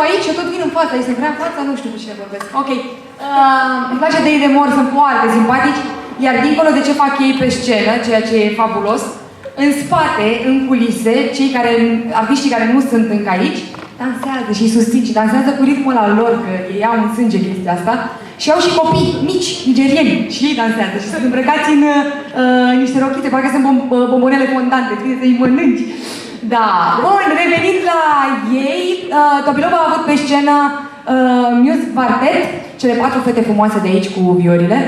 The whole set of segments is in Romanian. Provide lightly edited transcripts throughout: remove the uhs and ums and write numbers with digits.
aici, eu tot vin în față, aici sunt vrea în față, nu știu cu cine vorbesc. Ok. Îmi place de ei de mor, sunt foarte simpatici, iar dincolo de ce fac ei pe scenă, ceea ce e fabulos, în spate, în culise, artiștii care nu sunt încă aici, dansează și îi susțin și dansează cu ritmul al lor, că ei au în sânge chestia asta. Și au și copii mici, nigerieni, și ei dansează și sunt îmbrăcați în niște rochite, parcă sunt bombonele fondante, trebuie să-i mănânci. Da. Bun, revenind la ei, Topilov a avut pe scenă Music Quartet, cele 4 fete frumoase de aici cu viorile.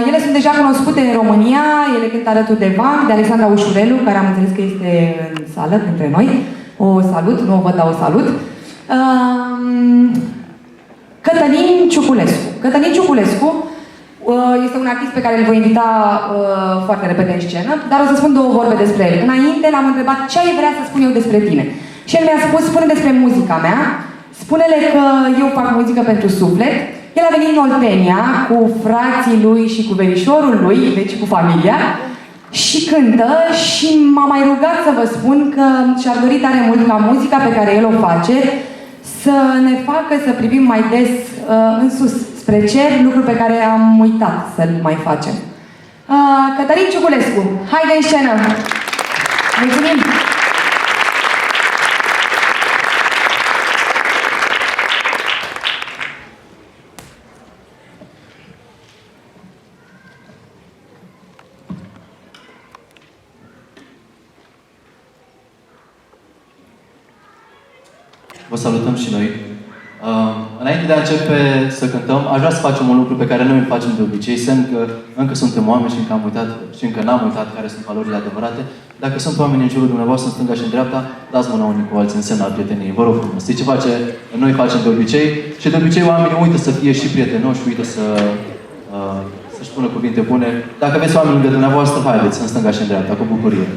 Ele sunt deja cunoscute în România, ele cântă alături de Vang, de Alexandra Ușurelu, care am înțeles că este în sală printre noi. O salut, nu o văd, dar o salut. Cătălin Ciuculescu. Cătălin Ciuculescu este un artist pe care îl voi invita foarte repede în scenă, dar o să spun 2 vorbe despre el. Înainte l-am întrebat ce ai vrea să spun eu despre tine. Și el mi-a spus, spune despre muzica mea, spune-le că eu fac muzică pentru suflet. El a venit în Oltenia cu frații lui și cu verișorul lui, deci cu familia, și cântă și m-a mai rugat să vă spun că și-ar dori tare mult ca muzica pe care el o face să ne facă să privim mai des în sus, spre cer, lucru pe care am uitat să-l mai facem. Cătălin Ciuculescu, haide în scenă! Mulțumim! Vă salutăm și noi. Înainte de a începe să cântăm, aș vrea să facem un lucru pe care noi îl facem de obicei, semn că încă suntem oameni și încă am uitat și încă n-am uitat care sunt valorile adevărate. Dacă sunt oameni în jurul dumneavoastră, în stânga și în dreapta, dați mâna unii cu alții în semn al prieteniei. Vă rog frumos. Știți ce face? Noi facem de obicei și de obicei oamenii uită să fie și prietenoși, uită să-și spună cuvinte bune. Dacă aveți oameni lângă dumneavoastră, haideți în stânga și în dreapta, cu bucurie.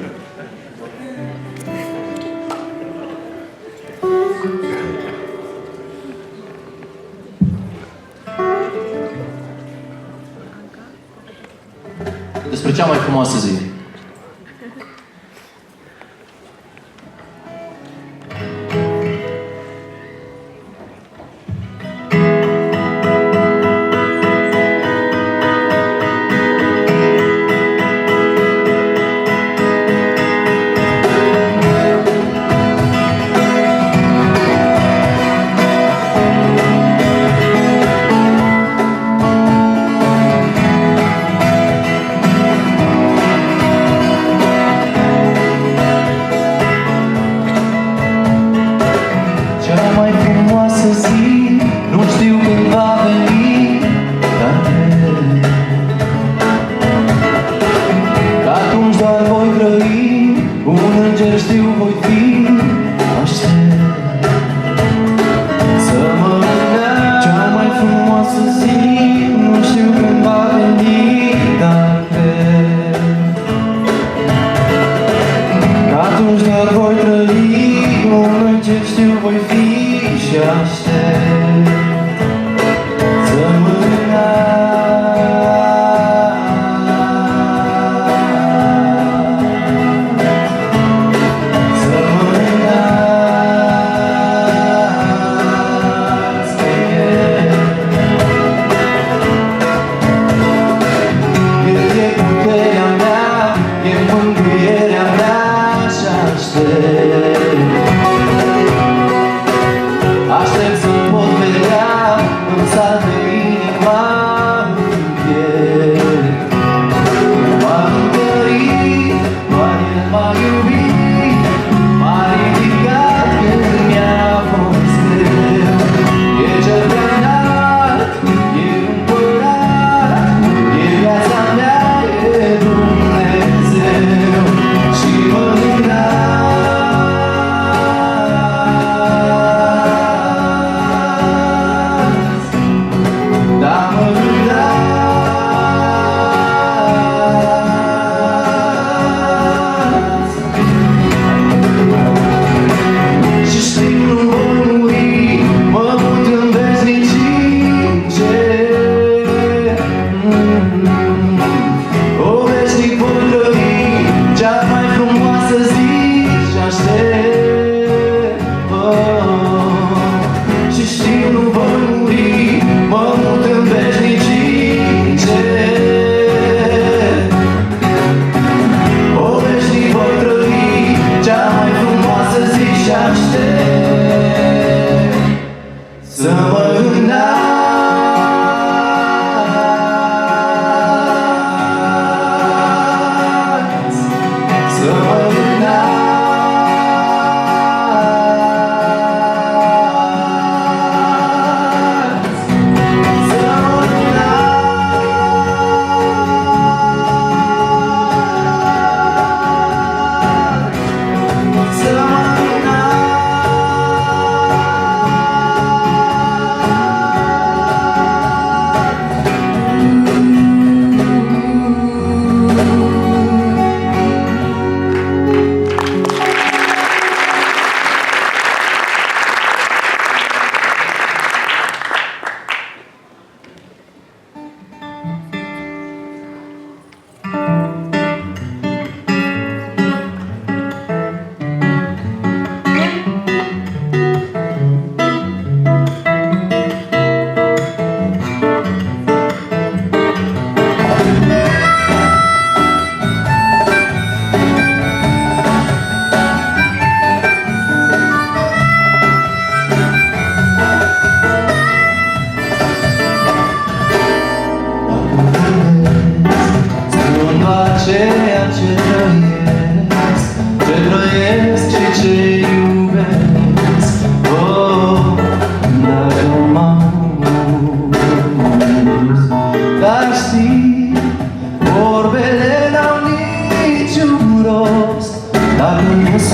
Despre cea mai frumoasă zi.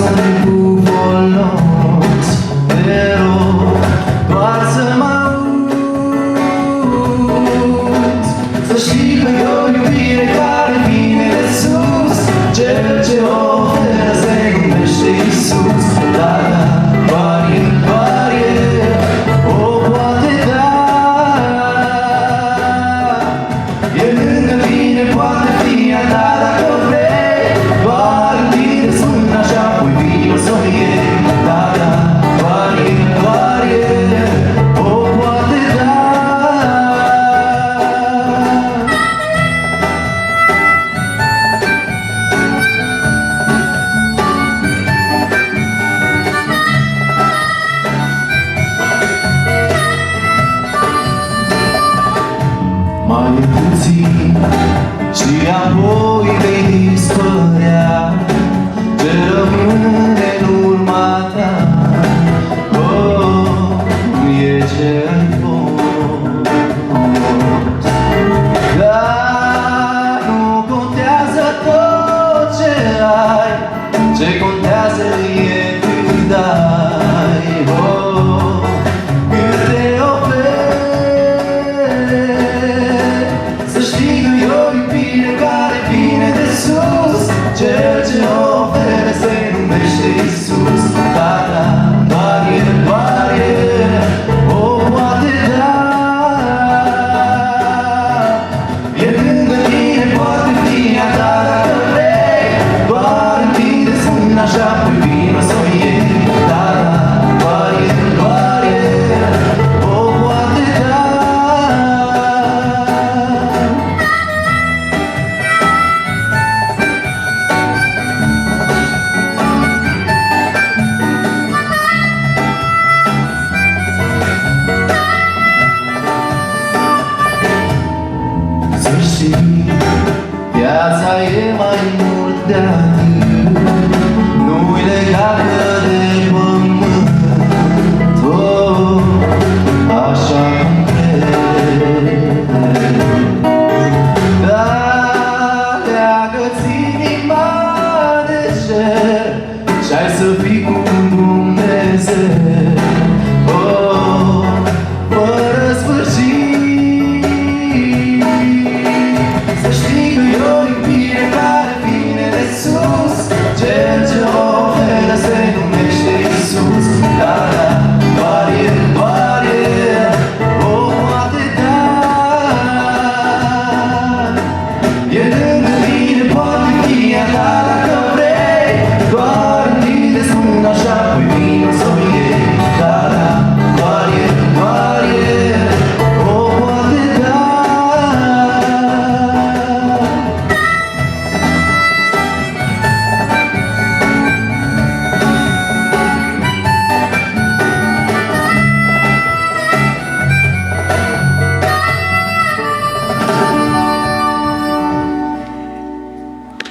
lasă-mi cu folos. Te rog, doar să mă auzi. Să știi că e o iubire care vine de sus. Cel ce o oferă se numește Iisus. Da, da, doar El o poate da. E lângă tine, poate fi a ta dacă vrei. Doar întinde-ți mâna și apoi vino să o iei. Da, da, doar El o poate da. Mai puțin și apoi vei dispărea. Ce rămâne în urma ta, oh, e ce-ai fost. Dar nu contează tot ce ai, ce contează e cât dai, oh, cât te oferi. Să știi că e o iubire care vine de sus. Cel ce o oferă se numește Iisus. Da, da, doar El o poate da. E lângă tine, poate fi a ta dacă vrei. Doar întinde-ți mâna și apoi vino să o iei. Da, da, doar El o poate da. Să știi, viața e mai mult de atât. Nu-i legată de pământ, oh, așa cum crezi. Dar leagă-ți inima de cer și-ai să fii cu Dumnezeu, oh, fără sfârșit. Să știi că e o iubire care vine de sus. Cel ce o oferă se numește Iisus. Da, da, doar El o poate da. E lângă tine, poate fi a ta dacă vrei. Doar întinde-ți mâna și apoi vino să o iei. Da, da, doar El o poate da.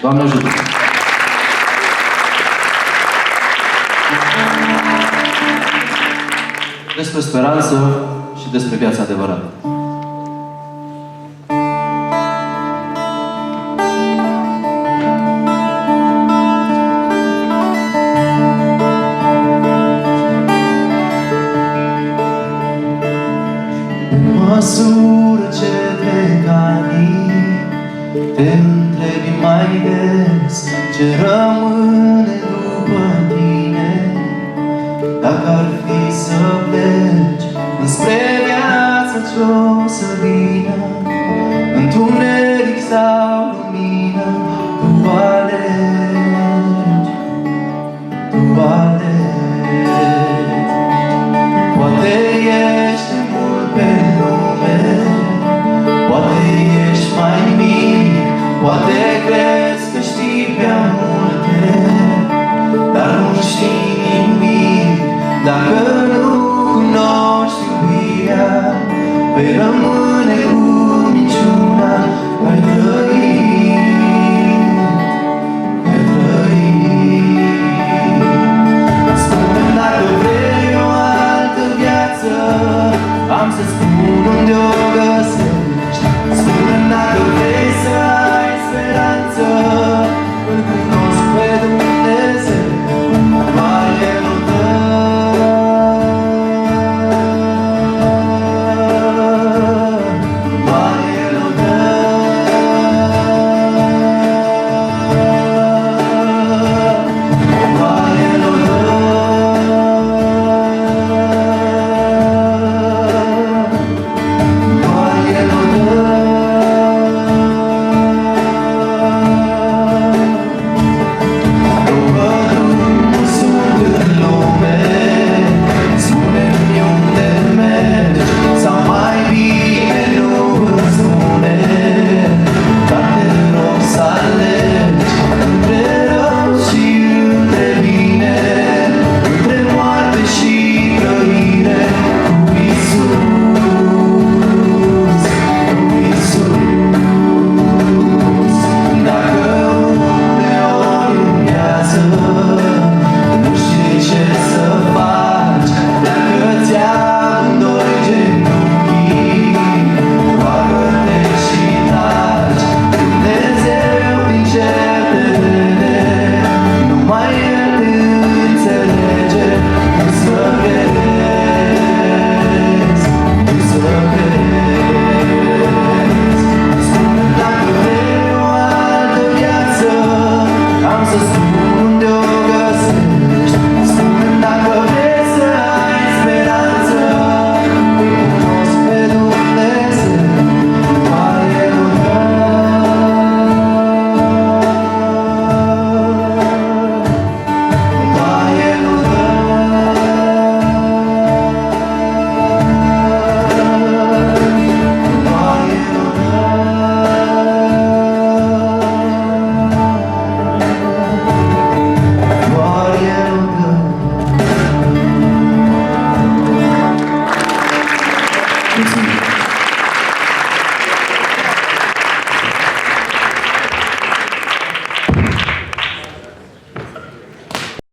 Doamne ajută! Despre speranță și despre viața adevărată. În măsură ce trec anii, te întrebi mai des ce rămâne după tine. Dacă ar fi să pleci înspre viața ce-o să vină, întuneric sau lumină, tu alegi, tu alegi. Poate ești de mult pe lume, poate ești mai mic, poate crezi că știi prea multe, dar nu știi nimic dacă